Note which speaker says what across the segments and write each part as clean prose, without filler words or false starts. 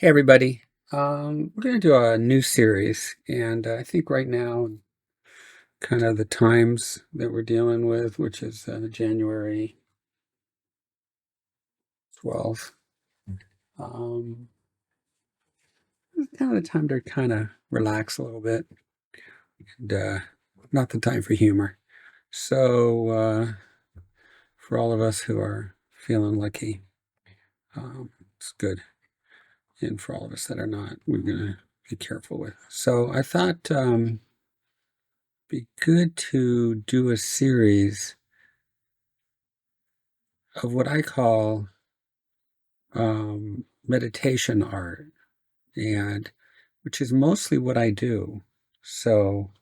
Speaker 1: Hey everybody. We're going to do a new series, and I think right now, kind of the times that we're dealing with, which is January 12th, um, it's kind of the time to kind of relax a little bit, and not the time for humor. So, for all of us who are feeling lucky, it's good, and for all of us that are not, we're going to be careful with. So, I thought be good to do a series of what I call meditation art, and which is mostly what I do. So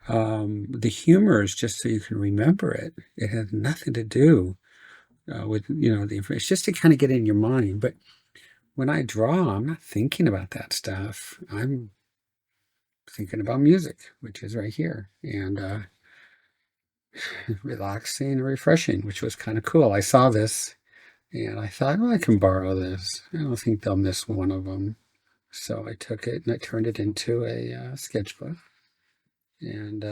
Speaker 1: the humor is just so you can remember it. It has nothing to do with the information. It's just to kind of get in your mind. But when I draw, I'm not thinking about that stuff. I'm thinking about music, which is right here, and relaxing and refreshing, which was kind of cool. I saw this and I thought, well, I can borrow this. I don't think they'll miss one of them. So I took it and I turned it into a sketchbook. And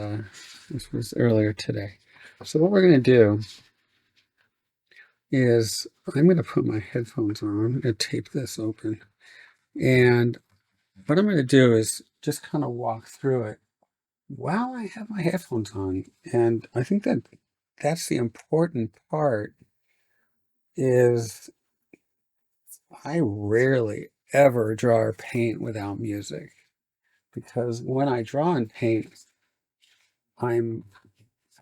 Speaker 1: this was earlier today. So what we're going to do is I'm going to put my headphones on. I'm going to tape this open. And what I'm going to do is just kind of walk through it while I have my headphones on. And I think that that's the important part is I rarely ever draw or paint without music because when I draw and paint, I'm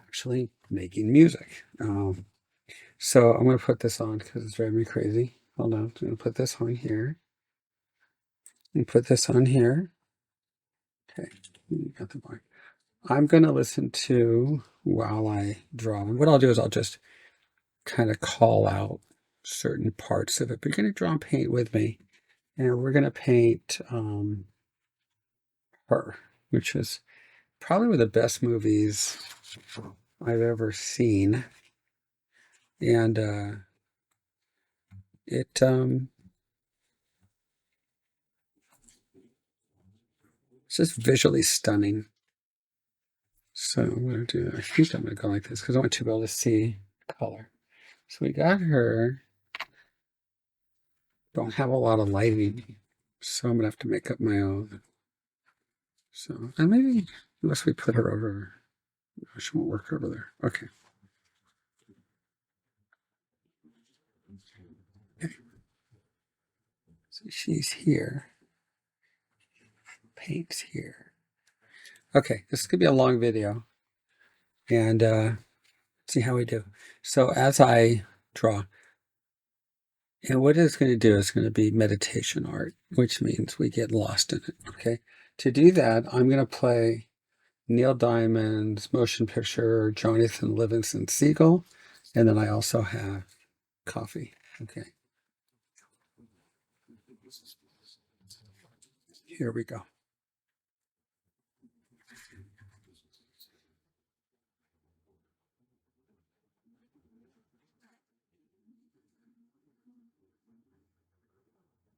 Speaker 1: actually making music. So I'm going to put this on because it's driving me crazy. Hold on. I'm going to put this on here and put this on here. Okay, you got the point. I'm going to listen to while I draw. And what I'll do is I'll just kind of call out certain parts of it. But you're going to draw and paint with me. And we're going to paint her, which is probably one of the best movies I've ever seen. And it's just visually stunning. So I'm going to do, I think I'm going to go like this because I want to be able to see color. So we got her, don't have a lot of lighting, so I'm going to have to make up my own. So, and maybe, unless we put her over, she won't work over there. Okay. Okay. So she's here, paint's here. Okay, this could be a long video, and see how we do. So as I draw, and what it's going to do is going to be meditation art, which means we get lost in it. Okay. To do that, I'm going to play Neil Diamond's motion picture, Jonathan Livingston Seagull, and then I also have coffee. Okay. Here we go.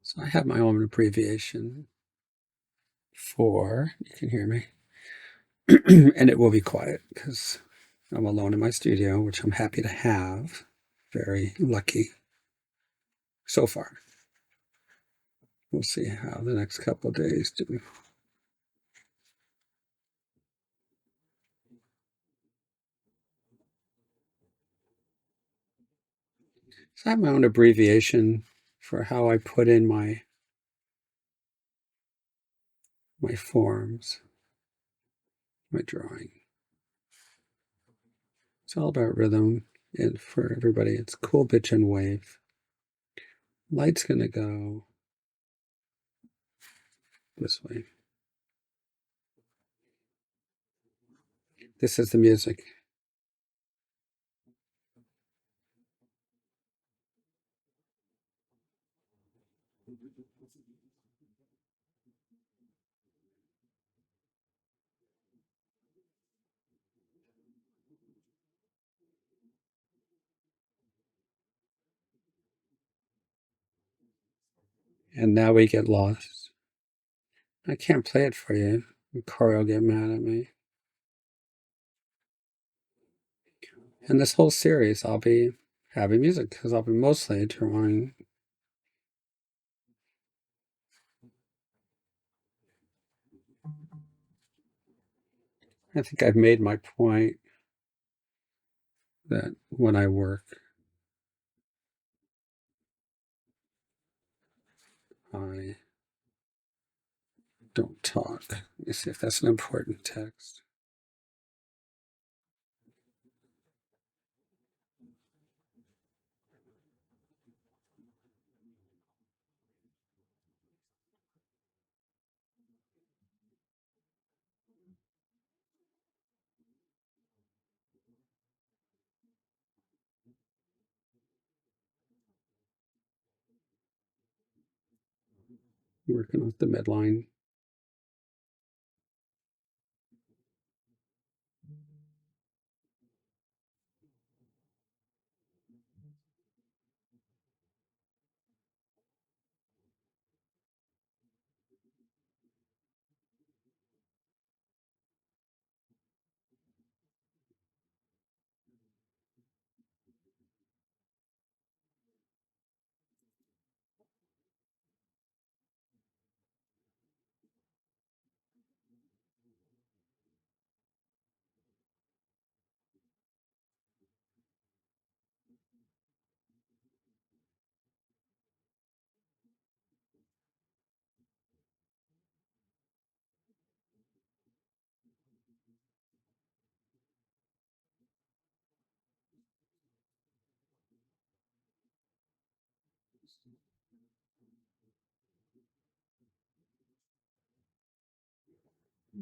Speaker 1: So I have my own abbreviation for, you can hear me, and it will be quiet because I'm alone in my studio, which I'm happy to have. Very lucky so far. We'll see how the next couple of days do. So I have my own abbreviation for how I put in my forms, my drawing. It's all about rhythm, and for everybody, it's cool pitch and wave. Light's gonna go this way. This is the music. And now we get lost. I can't play it for you. Corey will get mad at me. And this whole series, I'll be having music because I'll be mostly drawing. I think I've made my point that when I work, I don't talk. Let me see if that's an important text. Working off the midline.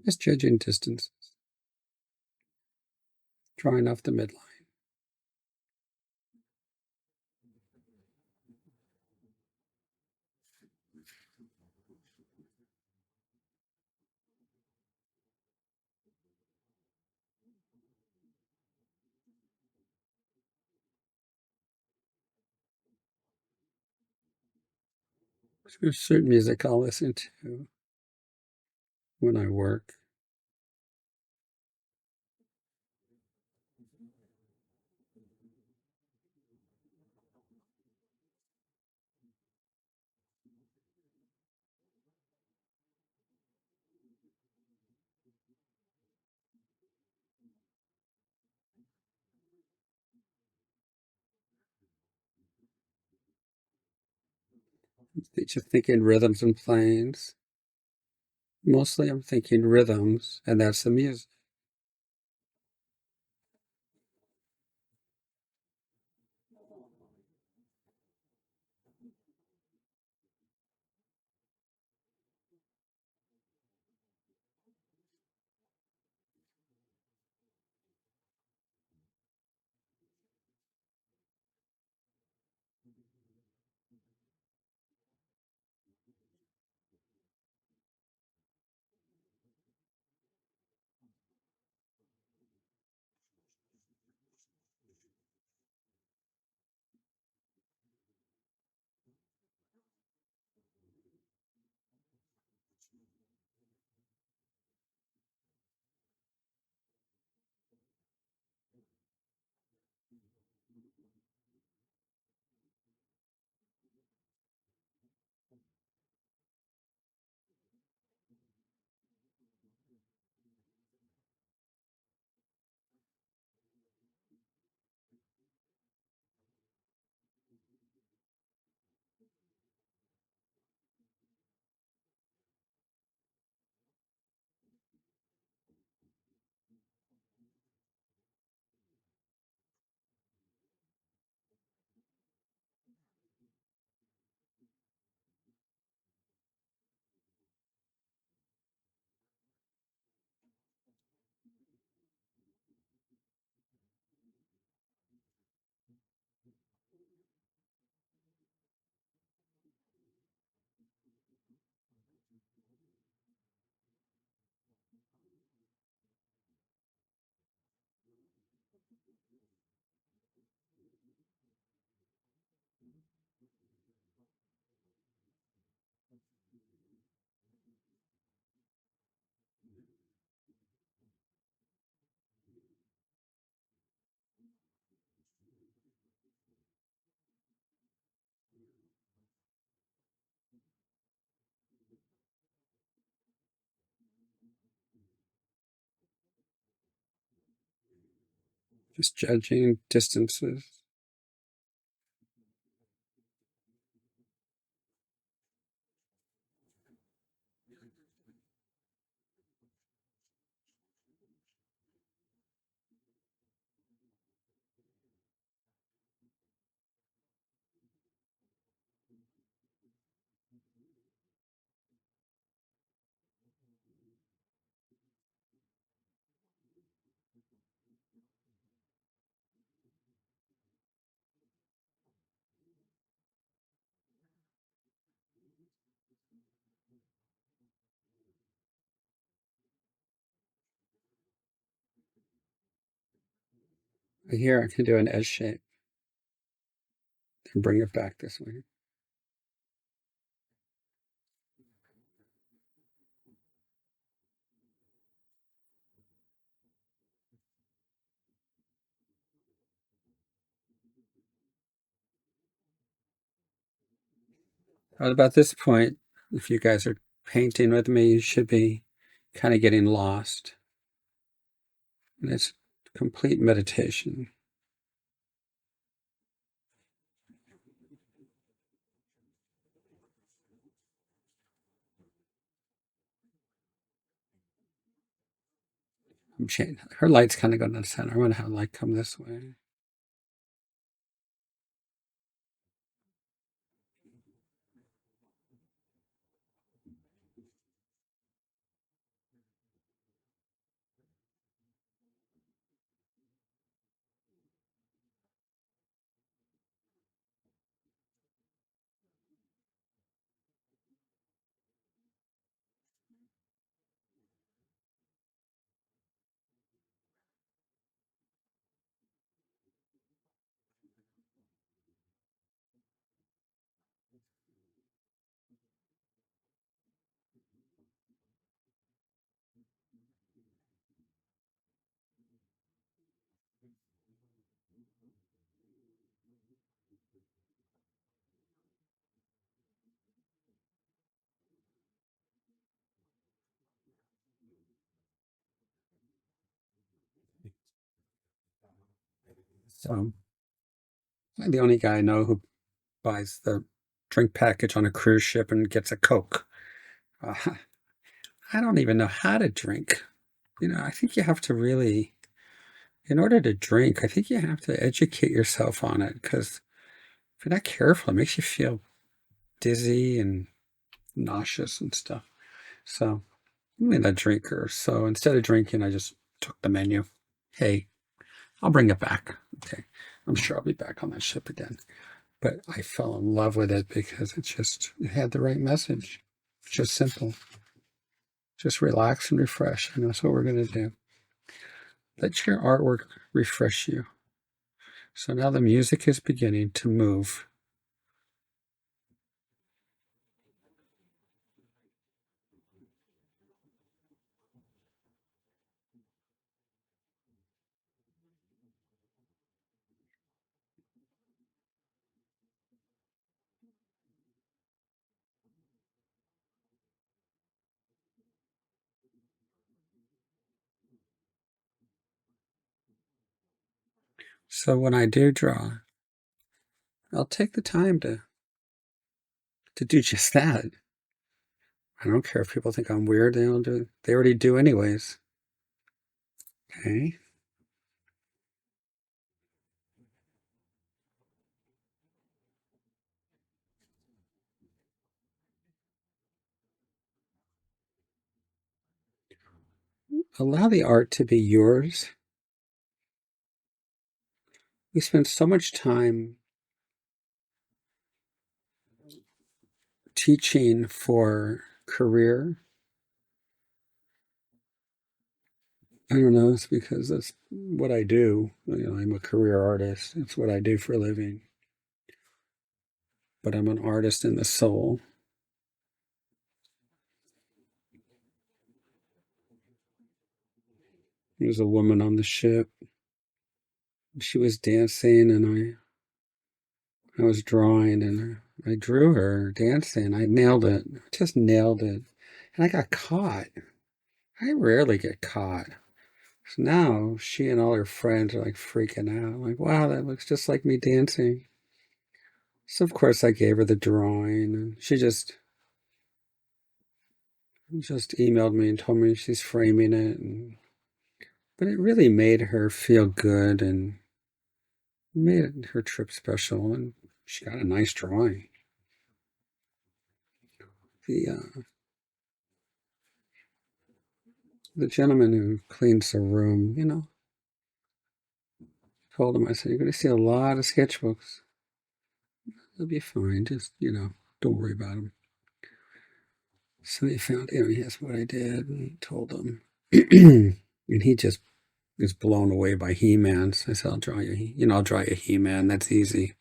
Speaker 1: Just judging distance, drawing off the midline. There's certain music I'll listen to when I work. They just think in rhythms and planes. Mostly I'm thinking rhythms, and that's the music. Just judging distances. Here I can do an S shape and bring it back this way. At about this point, if you guys are painting with me, you should be kind of getting lost. And it's complete meditation. Her light's kind of going to the center. I want to have light come this way. So I'm the only guy I know who buys the drink package on a cruise ship and gets a Coke. Uh, I don't even know how to drink. I think you have to really, in order to drink, I think you have to educate yourself on it because if you're not careful, it makes you feel dizzy and nauseous and stuff. So I'm not a drinker. So instead of drinking, I just took the menu. Hey, I'll bring it back. Okay. I'm sure I'll be back on that ship again. But I fell in love with it because it had the right message. It's just simple. Just relax and refresh. And that's what we're going to do. Let your artwork refresh you. So now the music is beginning to move. So when I do draw, I'll take the time to do just that. I don't care if people think I'm weird. They don't do. They already do anyways. Okay. Allow the art to be yours. We spend so much time teaching for career. I don't know. It's because that's what I do. I'm a career artist. It's what I do for a living. But I'm an artist in the soul. There's a woman on the ship. She was dancing, and I was drawing, and I drew her dancing. I nailed it. Just nailed it. And I got caught. I rarely get caught. So now she and all her friends are like freaking out. Like, wow, that looks just like me dancing. So of course I gave her the drawing, and she just emailed me and told me she's framing it. But it really made her feel good and made her trip special. And she got a nice drawing. The the gentleman who cleans the room, told him, I said, you're going to see a lot of sketchbooks. They'll be fine. Just, don't worry about them. So he found, yes, what I did and told him. And he just is blown away by He-Man. So I said, I'll draw you He-Man. That's easy.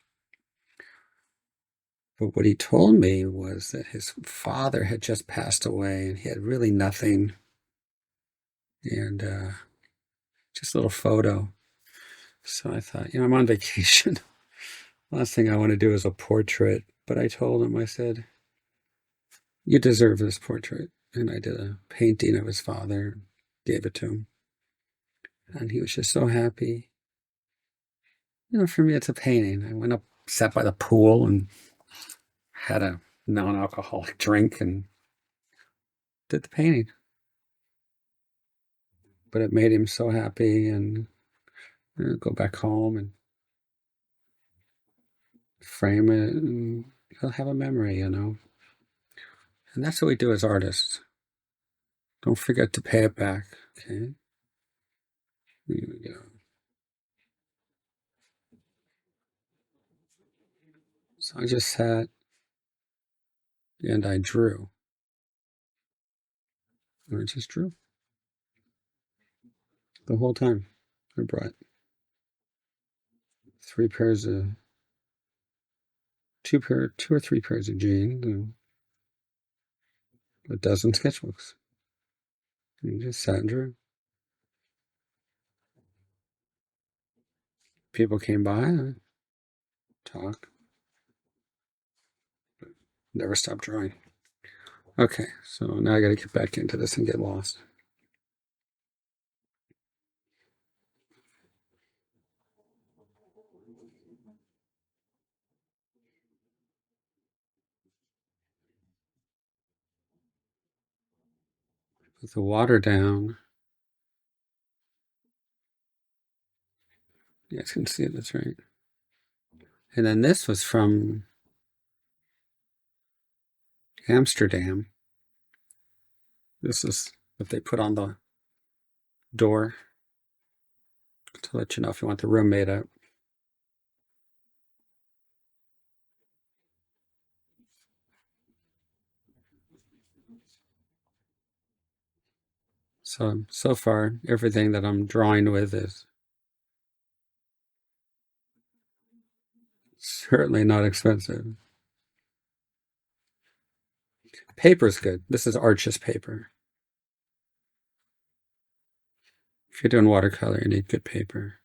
Speaker 1: But what he told me was that his father had just passed away and he had really nothing. And just a little photo. So I thought, I'm on vacation. Last thing I want to do is a portrait. But I told him, I said, you deserve this portrait. And I did a painting of his father, gave it to him. And he was just so happy. For me, it's a painting. I went up, sat by the pool, and had a non-alcoholic drink and did the painting. But it made him so happy, and go back home and frame it, and he'll have a memory. And that's what we do as artists. Don't forget to pay it back. Okay. Here we go. So I just sat and I drew. And I just drew the whole time. I brought three pairs of two or three pairs of jeans, and a dozen sketchbooks. And just sat and drew. People came by, I talked, never stopped drawing. Okay, so now I got to get back into this and get lost. Put the water down. You guys can see it, that's right. And then this was from Amsterdam. This is what they put on the door to let you know if you want the room made up. So far, everything that I'm drawing with is certainly not expensive. Paper's good. This is Arches paper. If you're doing watercolor, you need good paper.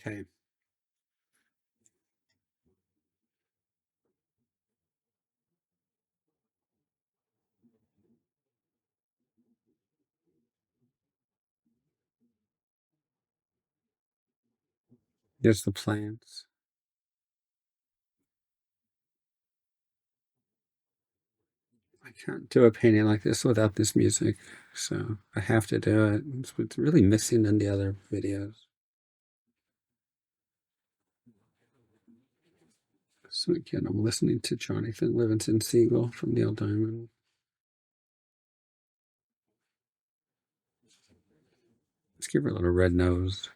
Speaker 1: Okay. Here's the plants. I can't do a painting like this without this music, so I have to do it. It's what's really missing in the other videos. So again, I'm listening to Jonathan Livingston Seagull from Neil Diamond. Let's give her a little red nose.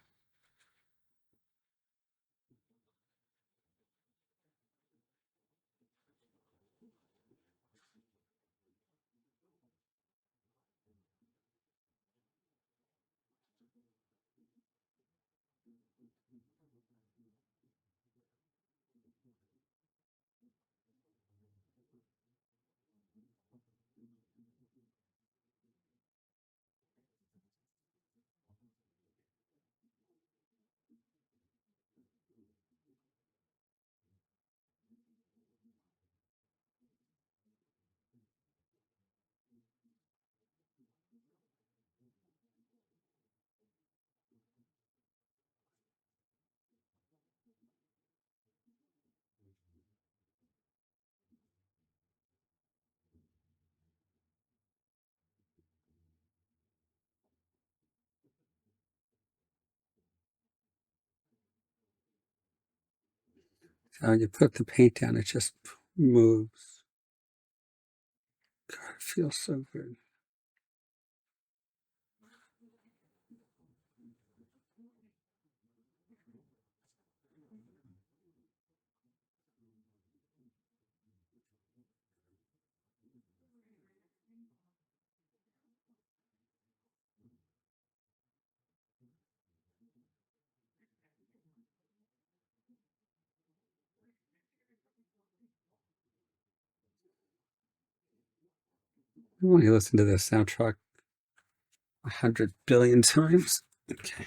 Speaker 1: So you put the paint down, it just moves. God, it feels so good. I want to listen to this soundtrack 100 billion times. Okay.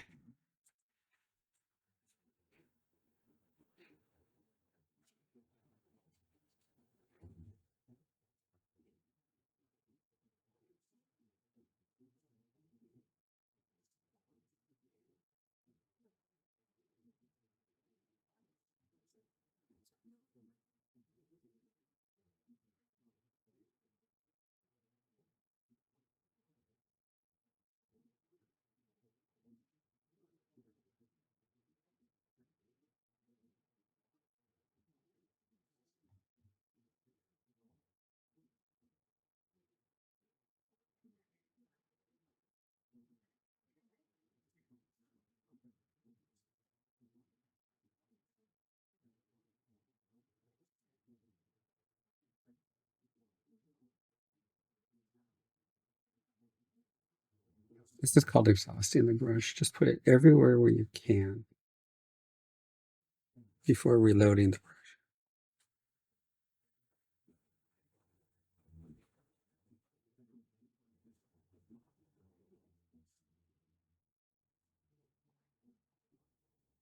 Speaker 1: This is called exhausting the brush. Just put it everywhere where you can before reloading the brush.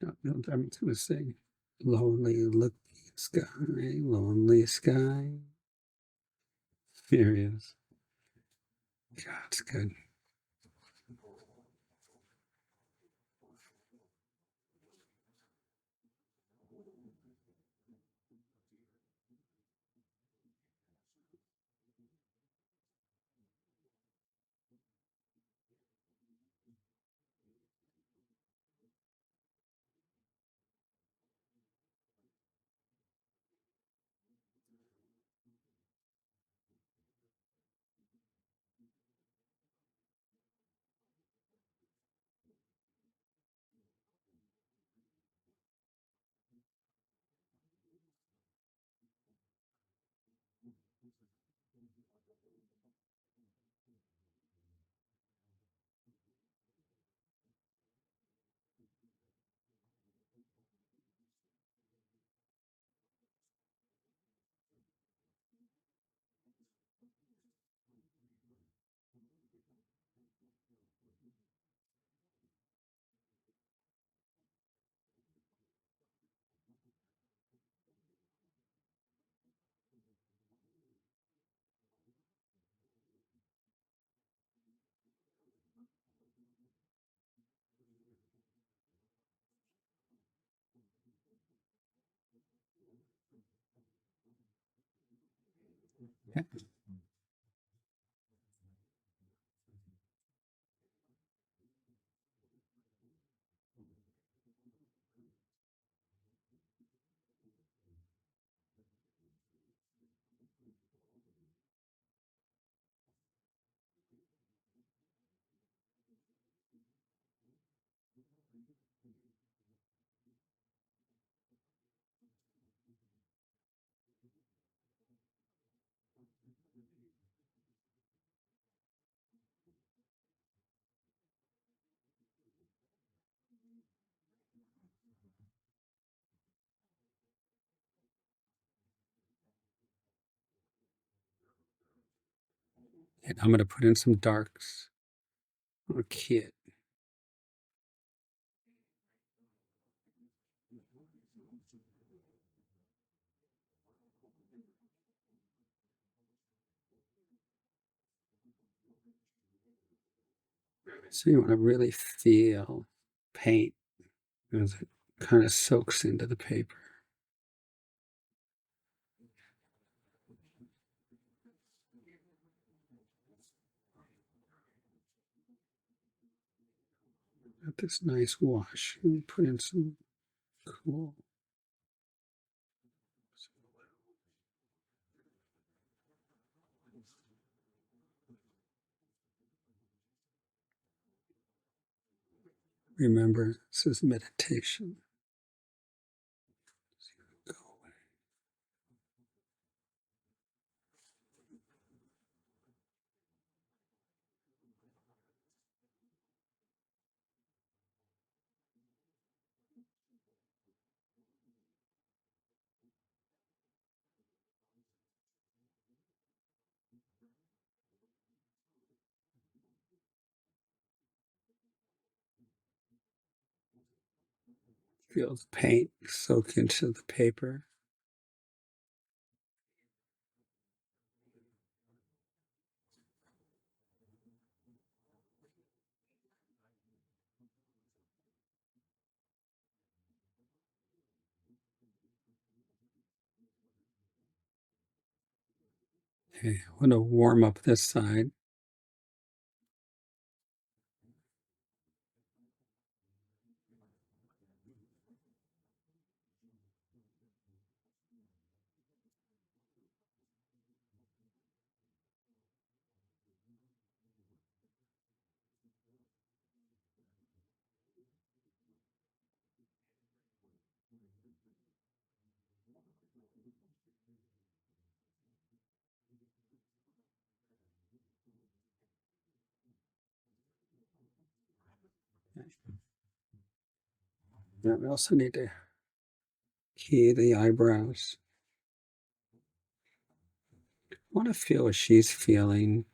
Speaker 1: No, no, I'm going to sing. Lonely looking sky, lonely sky. Here he is. God, it's good. And I'm going to put in some darks on a kit. So you want to really feel paint as it kind of soaks into the paper. Got this nice wash. And put in some cool Remember, this is meditation. Go away. Feel the paint soak into the paper. Okay, I want to warm up this side. Now we also need to key the eyebrows. I want to feel what she's feeling.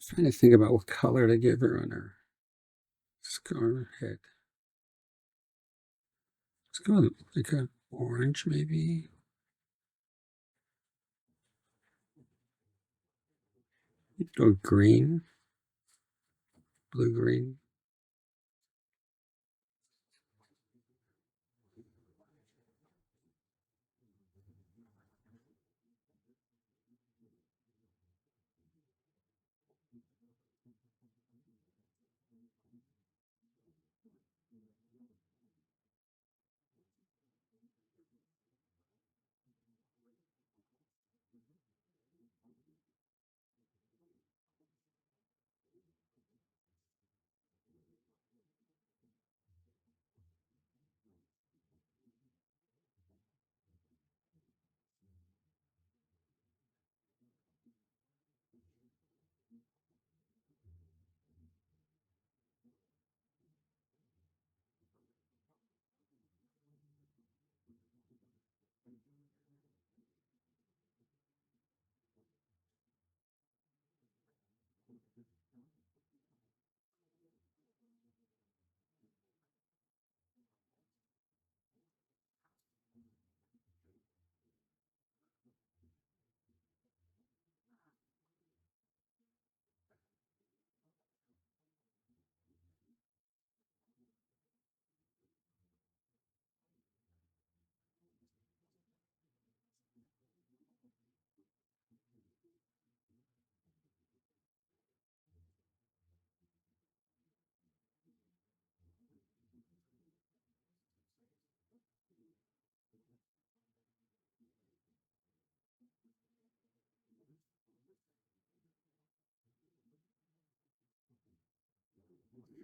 Speaker 1: Trying to think about what color to give her on her scar head. Let's go with like a orange, maybe. Or green, blue green.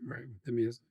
Speaker 1: right with the music.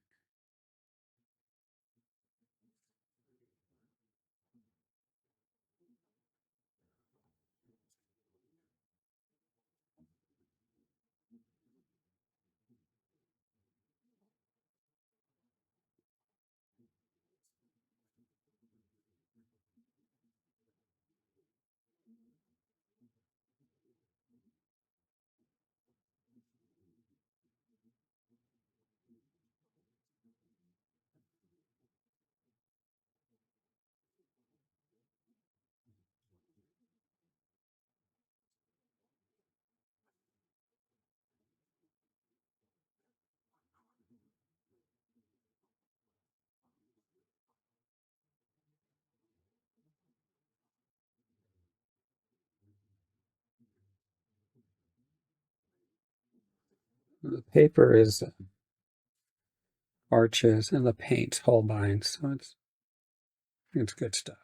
Speaker 1: The paper is arches and the paint's Holbein, so it's good stuff.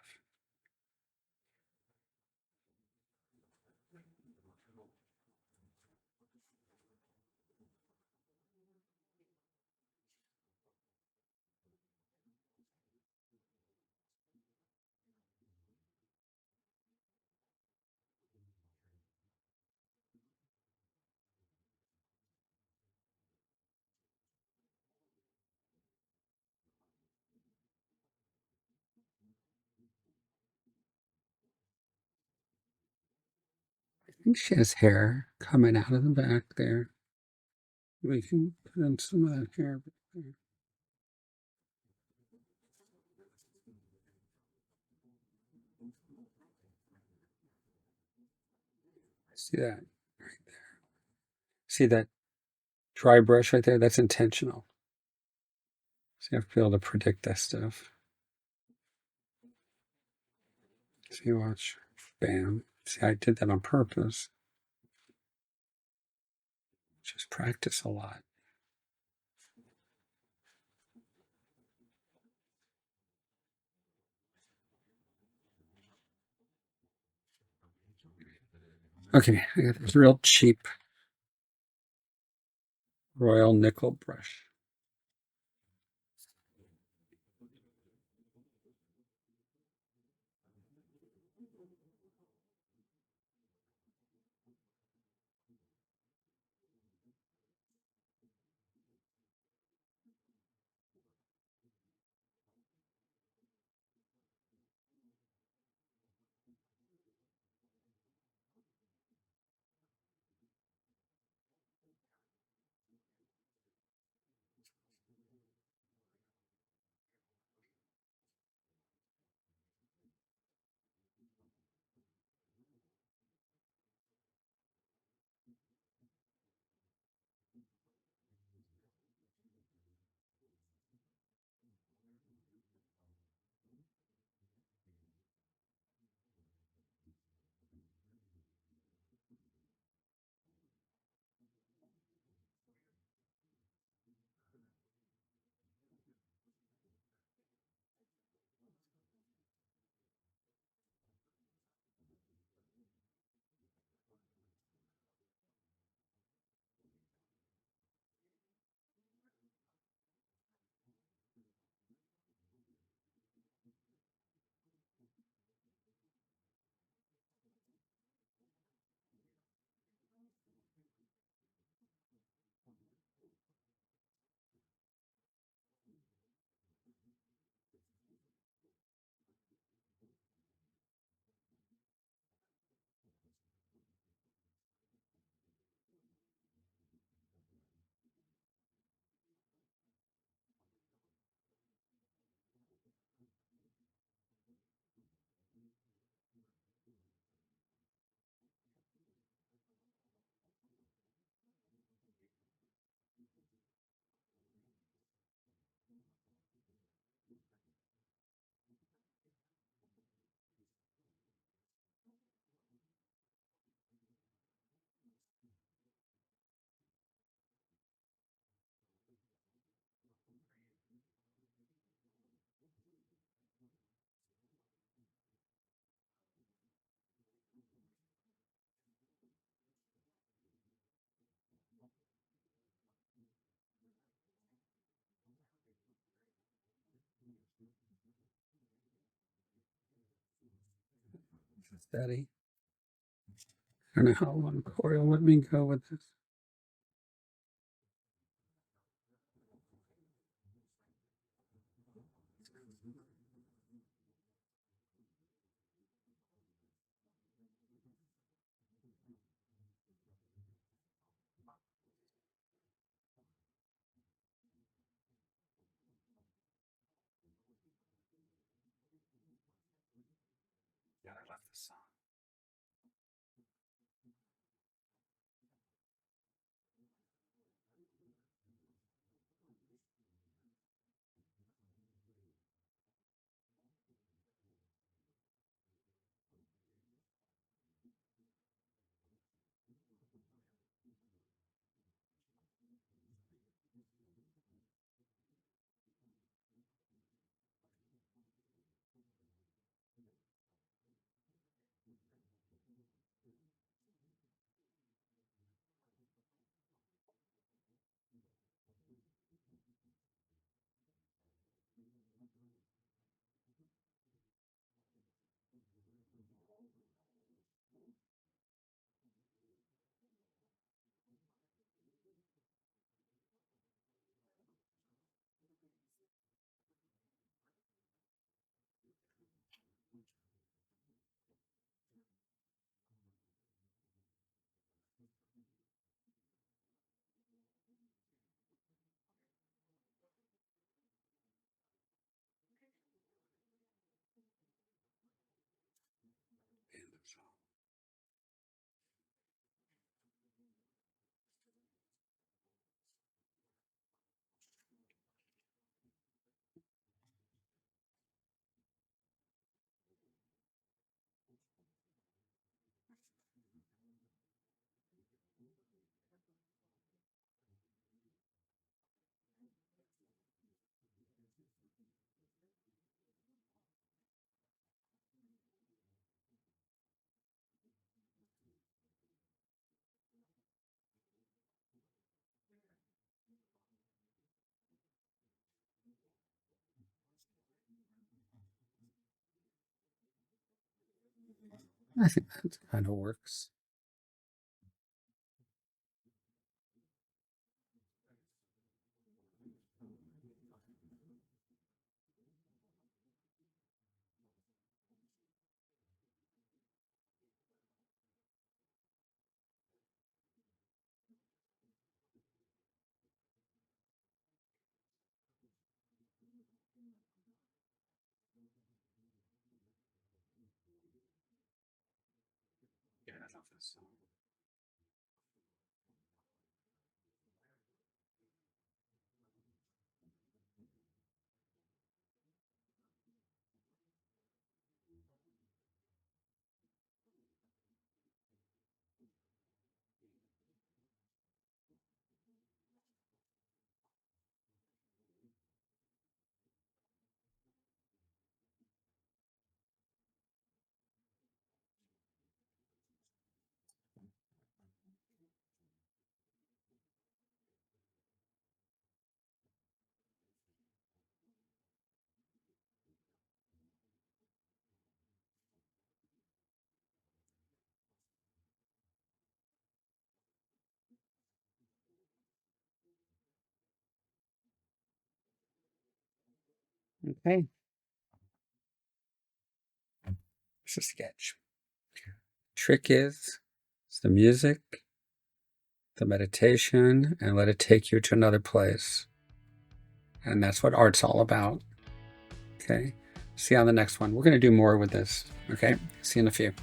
Speaker 1: I think she has hair coming out of the back there. We can put in some of that hair back there. See that right there? See that dry brush right there? That's intentional. So you have to be able to predict that stuff. See, watch. Bam. See, I did that on purpose. Just practice a lot. Okay, I got this real cheap Royal nickel brush. Steady. I don't know how long Corey will let me go with this. Yeah, I love this song. End of song. I think that kind of works. Yeah, I love this song. Okay, it's a sketch. Trick is it's the music, the meditation, and let it take you to another place. And that's what art's all about. Okay. See you on the next one. We're going to do more with this. Okay. See you in a few.